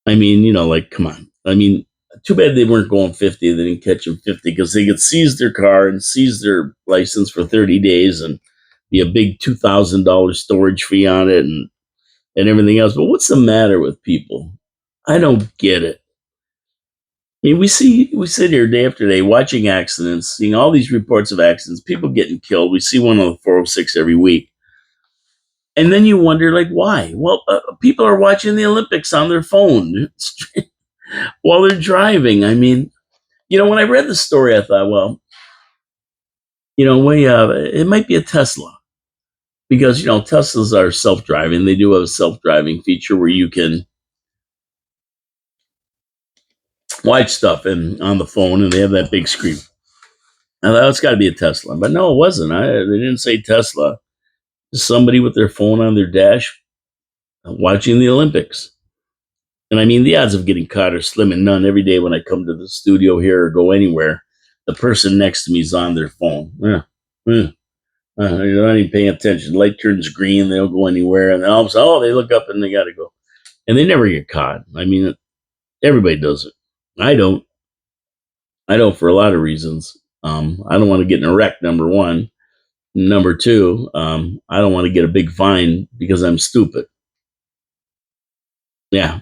I mean, come on. I mean, too bad they weren't going 50. They didn't catch them 50 because they could seize their car and seize their license for 30 days and be a big $2,000 storage fee on it and everything else. But what's the matter with people? I don't get it. I mean, we sit here day after day watching accidents, seeing all these reports of accidents, people getting killed. We see one on the 406 every week. And then you wonder, like, why? Well, people are watching the Olympics on their phone while they're driving. I mean, when I read the story, I thought, well, it might be a Tesla because, Teslas are self-driving. They do have a self-driving feature where you can watch stuff on the phone, and they have that big screen. I thought it's got to be a Tesla, but no, it wasn't. They didn't say Tesla. Just somebody with their phone on their dash watching the Olympics. And I mean, the odds of getting caught are slim and none. Every day when I come to the studio here or go anywhere, the person next to me is on their phone. They're not even paying attention. The light turns green, they don't go anywhere, and then all of a sudden, they look up and they got to go, and they never get caught. I mean, everybody does it. I don't for a lot of reasons. I don't want to get in a wreck. Number one. Number two, I don't want to get a big fine because I'm stupid. Yeah,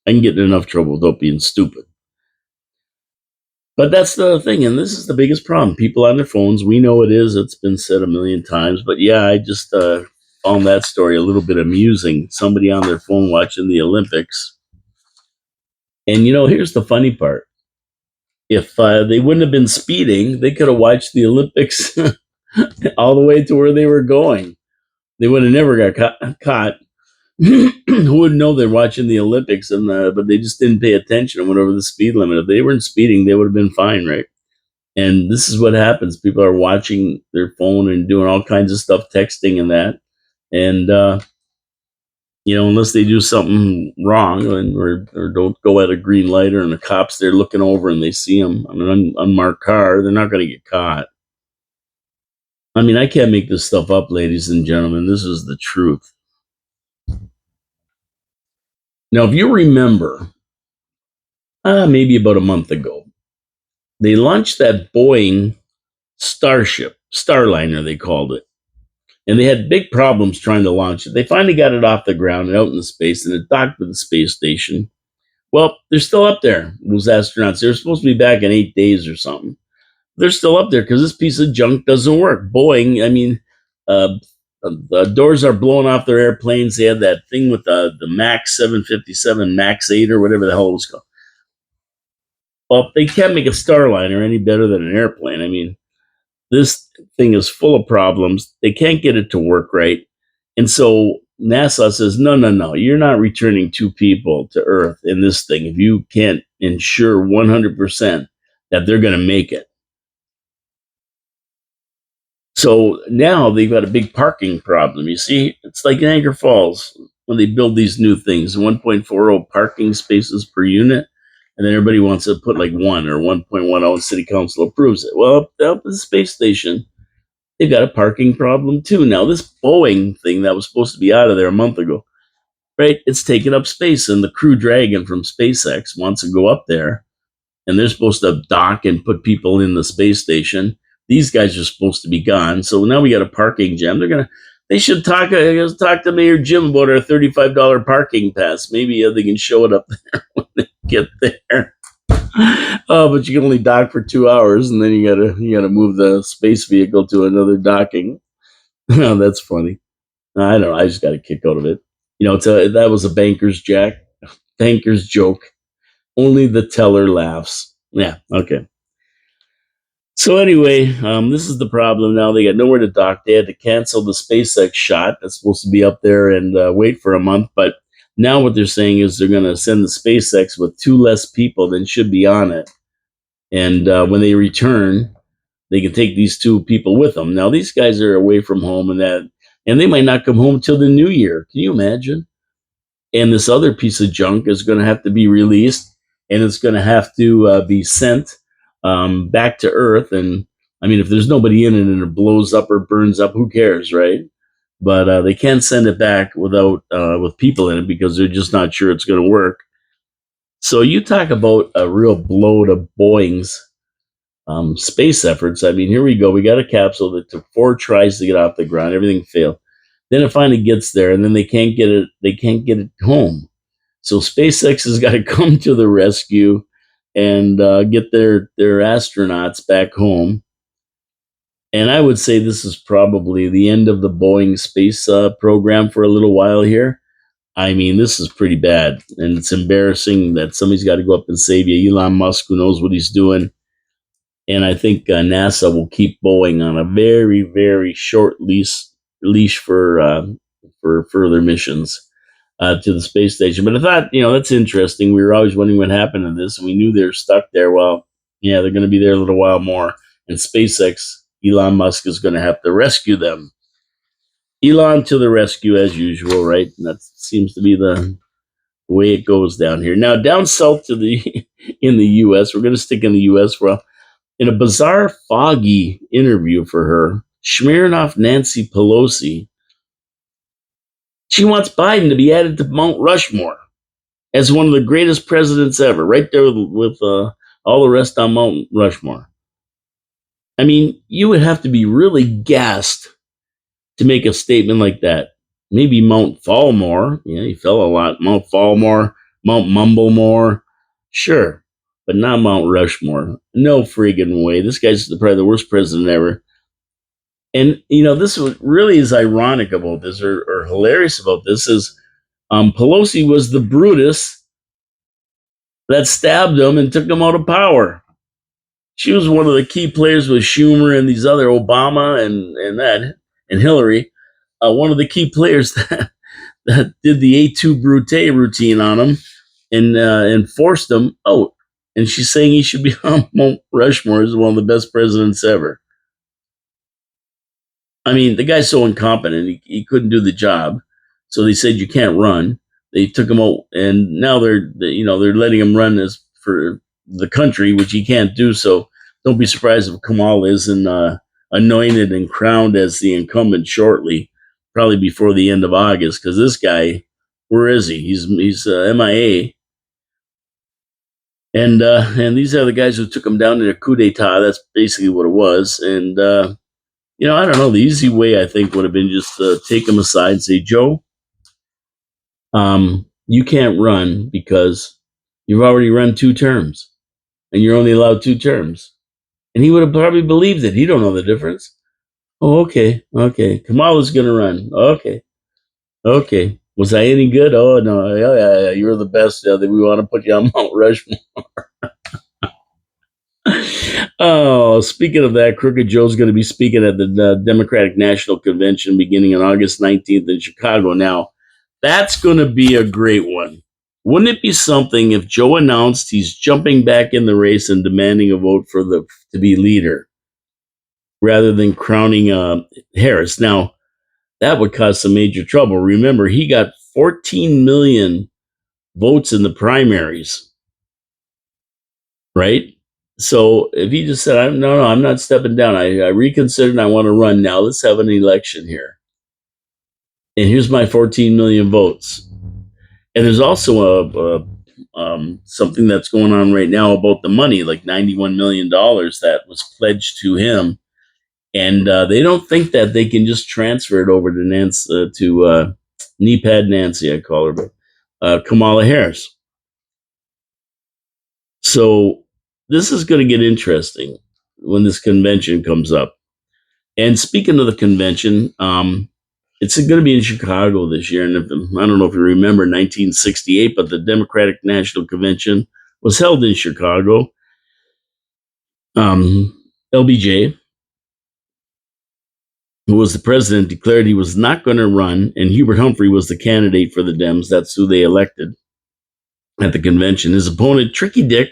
I can get in enough trouble without being stupid. But that's the thing, and this is the biggest problem. People on their phones, we know it is. It's been said a million times. But yeah, I just found that story a little bit amusing. Somebody on their phone watching the Olympics. And here's the funny part. If they wouldn't have been speeding, they could have watched the Olympics all the way to where they were going. They would have never got caught. Who would know they're watching the Olympics but they just didn't pay attention and went over the speed limit. If they weren't speeding, they would have been fine, right? And this is what happens. People are watching their phone and doing all kinds of stuff, texting and that. And, unless they do something wrong or don't go at a green light or the cops, they're looking over and they see them on an unmarked car, they're not going to get caught. I mean, I can't make this stuff up, ladies and gentlemen. This is the truth. Now, if you remember, maybe about a month ago, they launched that Boeing Starliner, they called it. And they had big problems trying to launch it. They finally got it off the ground and out in space, and it docked with the space station. Well, they're still up there, those astronauts. They're supposed to be back in 8 days or something. They're still up there because this piece of junk doesn't work. Boeing, I mean, The doors are blowing off their airplanes. They had that thing with the Max 757, Max 8, or whatever the hell it was called. Well, they can't make a Starliner any better than an airplane. I mean, this thing is full of problems. They can't get it to work right. And so NASA says, no, no, no, you're not returning two people to Earth in this thing if you can't ensure 100% that they're going to make it. So now they've got a big parking problem. You see, it's like Niagara Falls when they build these new things 1.40 parking spaces per unit. And then everybody wants to put like 1 or 1.10, and city council approves it. Well, up at the space station, they've got a parking problem too. Now, this Boeing thing that was supposed to be out of there a month ago, right? It's taking up space, and the Crew Dragon from SpaceX wants to go up there, and they're supposed to dock and put people in the space station. These guys are supposed to be gone, so now we got a parking jam. They should talk to Mayor Jim about our $35 parking pass. Maybe they can show it up there when they get there. Oh, but you can only dock for 2 hours, and then you gotta move the space vehicle to another docking. Oh, that's funny. I don't know. I just got a kick out of it. That was a banker's joke. Only the teller laughs. Yeah. Okay. So anyway, this is the problem now. They got nowhere to dock. They had to cancel the SpaceX shot that's supposed to be up there and wait for a month. But now what they're saying is they're going to send the SpaceX with 2 less people than should be on it. And when they return, they can take these 2 people with them. Now these guys are away from home and they might not come home till the new year. Can you imagine? And this other piece of junk is going to have to be released, and it's going to have to be sent back to Earth. And I mean, if there's nobody in it and it blows up or burns up, who cares, right? But they can't send it back without with people in it because they're just not sure it's going to work. So you talk about a real blow to Boeing's space efforts. I mean, here we go. We got a capsule that took 4 tries to get off the ground. Everything failed. Then it finally gets there, and then they can't get it. They can't get it home. So SpaceX has got to come to the rescue and get their astronauts back home. And I would say this is probably the end of the Boeing space program for a little while here. I mean, this is pretty bad, and it's embarrassing that somebody's got to go up and save you. Elon Musk, who knows what he's doing, and I think NASA will keep Boeing on a very, very short leash for further missions to the space station. But I thought, that's interesting. We were always wondering what happened to this, and we knew they were stuck there. Well, yeah, they're going to be there a little while more, and SpaceX, Elon Musk is going to have to rescue them. Elon to the rescue as usual, right? And that seems to be the way it goes down here. Now, down south to the in the U.S., we're going to stick in the U.S. for in a bizarre, foggy interview for her. Smirinoff Nancy Pelosi, she wants Biden to be added to Mount Rushmore as one of the greatest presidents ever, right there with all the rest on Mount Rushmore. I mean, you would have to be really gassed to make a statement like that. Maybe Mount Fallmore. Yeah, he fell a lot. Mount Fallmore, Mount Mumblemore. Sure, but not Mount Rushmore. No friggin' way. This guy's probably the worst president ever. And, this really is ironic about this or hilarious about this is Pelosi was the Brutus that stabbed him and took him out of power. She was one of the key players with Schumer and these other Obama and Hillary. One of the key players that did the A2 Brute routine on him and forced him out. And she's saying he should be on Mount Rushmore as one of the best presidents ever. I mean, the guy's so incompetent, he couldn't do the job. So they said, you can't run. They took him out, and now they're letting him run as for the country, which he can't do. So don't be surprised if Kamala isn't anointed and crowned as the incumbent shortly, probably before the end of August, because this guy, where is he? He's MIA. And these are the guys who took him down in a coup d'etat. That's basically what it was. And I don't know. The easy way, I think, would have been just take him aside and say, Joe, you can't run because you've already run 2 terms, and you're only allowed 2 terms. And he would have probably believed it. He don't know the difference. Oh, okay, okay. Kamala's gonna run. Okay, okay. Was I any good? Oh no, yeah, yeah, yeah. You're the best. We want to put you on Mount Rushmore. Oh, speaking of that, Crooked Joe's going to be speaking at the Democratic National Convention beginning on August 19th in Chicago. Now, that's going to be a great one. Wouldn't it be something if Joe announced he's jumping back in the race and demanding a vote for the to be leader rather than crowning Harris? Now, that would cause some major trouble. Remember, he got 14 million votes in the primaries, right? So if he just said, no, I'm not stepping down. I reconsidered and I want to run now. Let's have an election here. And here's my 14 million votes. And there's also something that's going on right now about the money, like $91 million that was pledged to him. And they don't think that they can just transfer it over to knee pad Nancy, I call her, but Kamala Harris. So this is going to get interesting when this convention comes up. And speaking of the convention, it's going to be in Chicago this year. And I don't know if you remember 1968, but the Democratic National Convention was held in Chicago. LBJ, who was the president, declared he was not going to run, and Hubert Humphrey was the candidate for the Dems. That's who they elected at the convention. His opponent, Tricky Dick,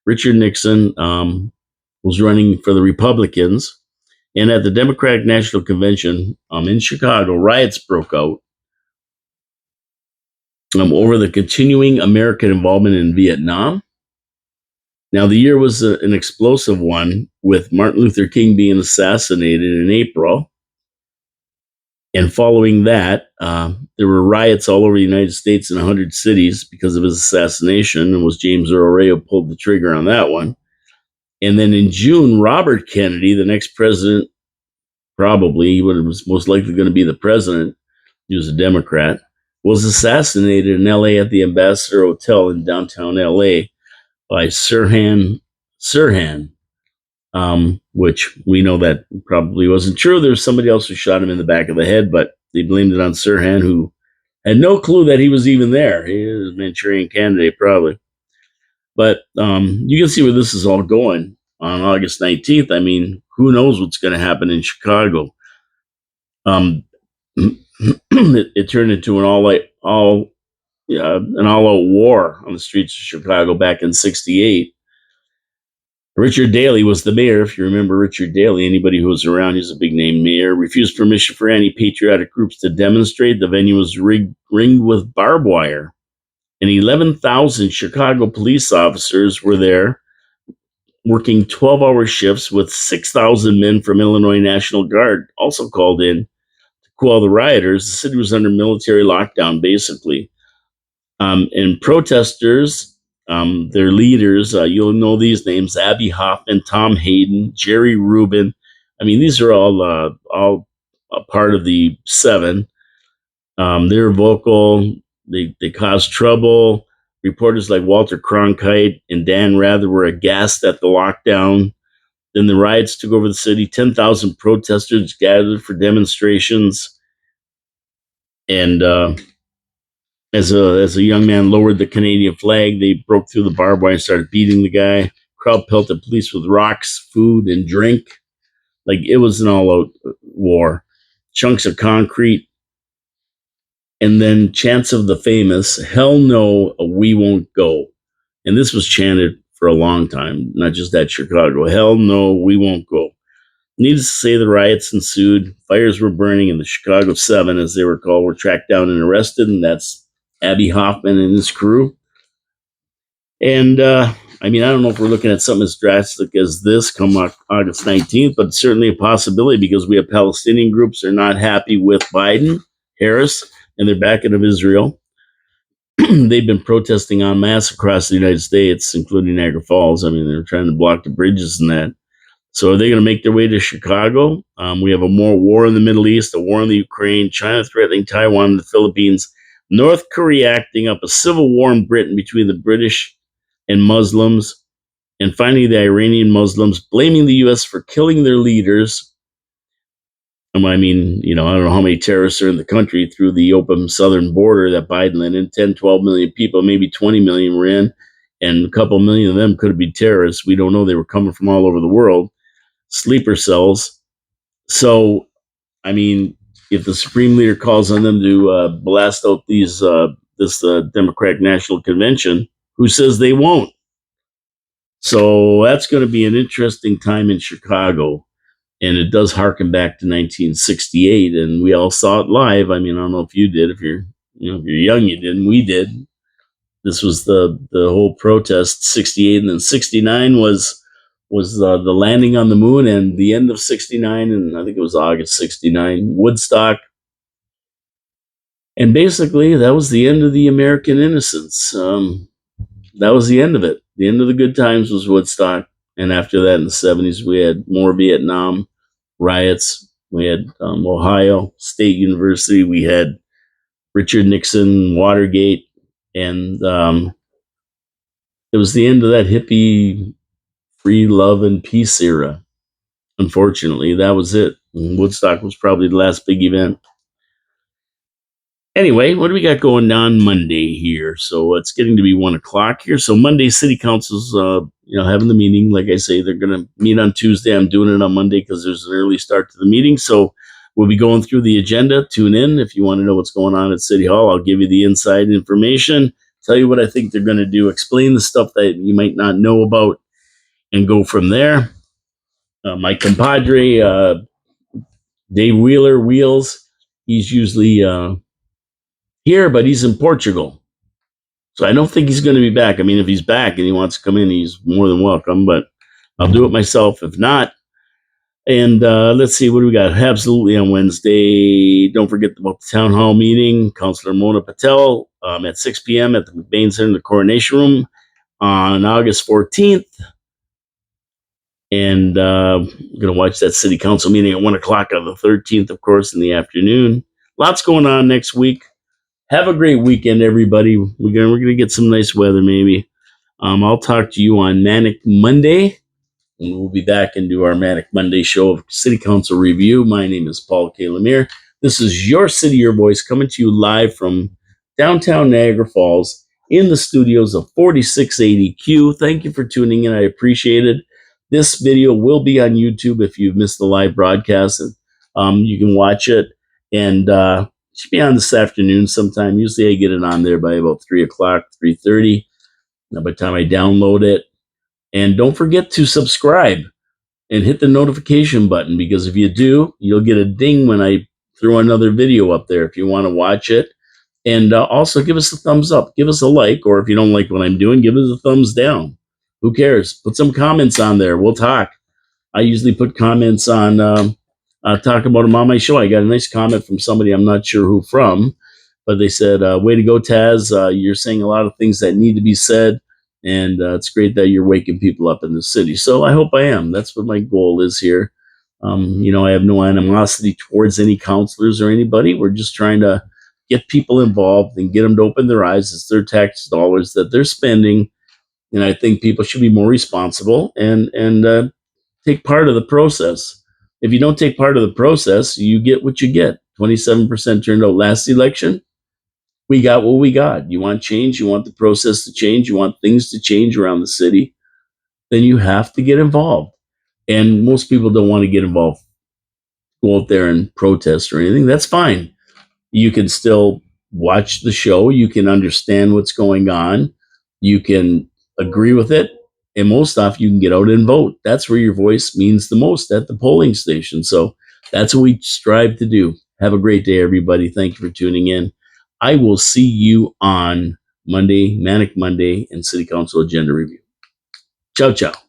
Richard Nixon, was running for the Republicans. And at the Democratic National Convention in Chicago, riots broke out over the continuing American involvement in Vietnam. Now, the year was an explosive one, with Martin Luther King being assassinated in April. And following that, there were riots all over the United States in 100 cities because of his assassination. It was James Earl Ray who pulled the trigger on that one. And then in June, Robert Kennedy, the next president, probably, he was most likely going to be the president, he was a Democrat, was assassinated in LA at the Ambassador Hotel in downtown LA by Sirhan, which we know that probably wasn't true. There was somebody else who shot him in the back of the head, but they blamed it on Sirhan, who had no clue that he was even there. He was a Manchurian candidate, probably. But you can see where this is all going on August 19th. I mean, who knows what's going to happen in Chicago? It turned into an all-out war on the streets of Chicago back in '68. Richard Daley was the mayor. If you remember Richard Daley, anybody who was around, he's a big name mayor. Refused permission for anti-patriotic groups to demonstrate. The venue was ringed with barbed wire, and 11,000 Chicago police officers were there working 12-hour shifts, with 6,000 men from Illinois National Guard also called in to quell the rioters. The city was under military lockdown, basically. And protesters, their leaders, you'll know these names: Abby Hoffman, Tom Hayden, Jerry Rubin. I mean, these are all a part of the seven. They're vocal. They caused trouble. Reporters like Walter Cronkite and Dan Rather were aghast at the lockdown. Then the riots took over the city. 10,000 protesters gathered for demonstrations. And as a young man lowered the Canadian flag, they broke through the barbed wire and started beating the guy. Crowd pelted police with rocks, food, and drink. Like, it was an all-out war. Chunks of concrete, and then chants of the famous "Hell no, we won't go." And this was chanted for a long time, not just at Chicago. Hell no, we won't go. Needless to say, the riots ensued. Fires were burning, and the Chicago Seven, as they were called, were tracked down and arrested. And that's Abby Hoffman and his crew. And I mean, I don't know if we're looking at something as drastic as this come August 19th, but certainly a possibility, because we have Palestinian groups that are not happy with Biden, Harris, and their backing of Israel. They've been protesting en masse across the United States, including Niagara Falls. I mean, they're trying to block the bridges and that. So are they going to make their way to Chicago? We have a more war in the Middle East, a war in the Ukraine, China threatening Taiwan and the Philippines, North Korea acting up, a civil war in Britain between the British and Muslims, and finally the Iranian Muslims blaming the U.S. for killing their leaders. I mean, I don't know how many terrorists are in the country through the open southern border that Biden let in. 10, 12 million people, maybe 20 million were in, and a couple million of them could be terrorists. We don't know. They were coming from all over the world, sleeper cells. So, I mean, if the Supreme Leader calls on them to blast out this Democratic National Convention, who says they won't? So that's going to be an interesting time in Chicago. And it does harken back to 1968, and we all saw it live. I mean, I don't know if you did. If you're young, you didn't. We did. This was the whole protest. 68 and then 69 was the landing on the moon, and the end of 69, and I think it was August 69, Woodstock. And basically, that was the end of the American innocence. That was the end of it. The end of the good times was Woodstock. And after that, in the 70s, we had more Vietnam riots. We had Ohio State University. We had Richard Nixon, Watergate. And it was the end of that hippie, free love and peace era. Unfortunately, that was it. And Woodstock was probably the last big event. Anyway, what do we got going on Monday here? So it's getting to be 1:00 here. So Monday, City Council's having the meeting. Like I say, they're going to meet on Tuesday. I'm doing it on Monday because there's an early start to the meeting. So we'll be going through the agenda. Tune in if you want to know what's going on at City Hall. I'll give you the inside information, tell you what I think they're going to do, explain the stuff that you might not know about, and go from there. My compadre, Dave Wheeler, Wheels, he's usually here, but he's in Portugal. So I don't think he's going to be back. I mean, if he's back and he wants to come in, he's more than welcome, but I'll do it myself if not. And let's see, what do we got? Absolutely on Wednesday. Don't forget about the town hall meeting. Councilor Mona Patel at 6 p.m. at the McBain Center, the Coronation Room on August 14th. And I'm going to watch that city council meeting at 1:00 on the 13th, of course, in the afternoon. Lots going on next week. Have a great weekend, everybody. We're gonna get some nice weather, maybe. I'll talk to you on Manic Monday, and we'll be back and do our Manic Monday show of City Council review. My name is Paul K. Lemire. This is your City, Your Voice, coming to you live from downtown Niagara Falls in the studios of 4680Q. Thank you for tuning in. I appreciate it. This video will be on YouTube if you've missed the live broadcast. You can watch it, and should be on this afternoon sometime. Usually I get it on there by about 3:00, 3:30. By the time I download it. And don't forget to subscribe and hit the notification button, because if you do, you'll get a ding when I throw another video up there if you want to watch it. And also give us a thumbs up. Give us a like, or if you don't like what I'm doing, give us a thumbs down. Who cares? Put some comments on there. We'll talk. I usually put comments on, talk about them on my show. I got a nice comment from somebody, I'm not sure who from, but they said, way to go, Taz. You're saying a lot of things that need to be said, and it's great that you're waking people up in the city. So I hope I am. That's what my goal is here. I have no animosity towards any counselors or anybody. We're just trying to get people involved and get them to open their eyes. It's their tax dollars that they're spending, and I think people should be more responsible and take part of the process. If you don't take part of the process, you get what you get. 27% turned out last election. We got what we got. You want change, you want the process to change, you want things to change around the city, then you have to get involved. And most people don't want to get involved, go out there and protest or anything. That's fine. You can still watch the show. You can understand what's going on. You can agree with it. And most often, you can get out and vote. That's where your voice means the most, at the polling station. So that's what we strive to do. Have a great day, everybody. Thank you for tuning in. I will see you on Monday, Manic Monday, and City Council Agenda Review. Ciao, ciao.